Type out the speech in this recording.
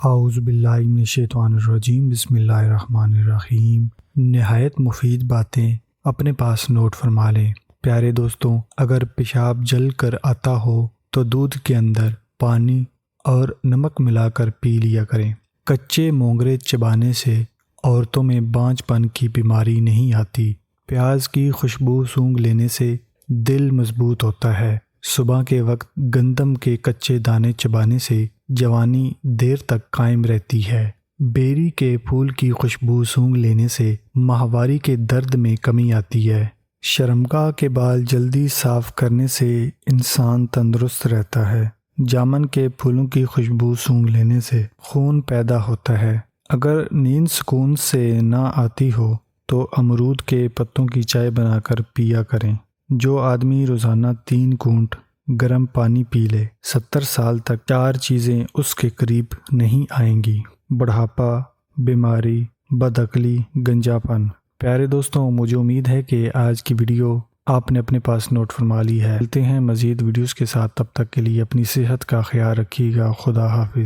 اعوذ باللہ من الشیطان الرجیم، بسم اللہ الرحمن الرحیم۔ نہایت مفید باتیں اپنے پاس نوٹ فرما لیں۔ پیارے دوستوں، اگر پیشاب جل کر آتا ہو تو دودھ کے اندر پانی اور نمک ملا کر پی لیا کریں۔ کچے مونگرے چبانے سے عورتوں میں بانجھ پن کی بیماری نہیں آتی۔ پیاز کی خوشبو سونگھ لینے سے دل مضبوط ہوتا ہے۔ صبح کے وقت گندم کے کچے دانے چبانے سے جوانی دیر تک قائم رہتی ہے۔ بیری کے پھول کی خوشبو سونگھ لینے سے ماہواری کے درد میں کمی آتی ہے۔ شرمگاہ کے بال جلدی صاف کرنے سے انسان تندرست رہتا ہے۔ جامن کے پھولوں کی خوشبو سونگھ لینے سے خون پیدا ہوتا ہے۔ اگر نیند سکون سے نہ آتی ہو تو امرود کے پتوں کی چائے بنا کر پیا کریں۔ جو آدمی روزانہ 3 گھونٹ گرم پانی پی لے 70 سال تک 4 چیزیں اس کے قریب نہیں آئیں گی: بڑھاپا، بیماری، بدعقلی، گنجا پن۔ پیارے دوستوں، مجھے امید ہے کہ آج کی ویڈیو آپ نے اپنے پاس نوٹ فرما لی ہے۔ ملتے ہیں مزید ویڈیوز کے ساتھ، تب تک کے لیے اپنی صحت کا خیال رکھیے گا۔ خدا حافظ۔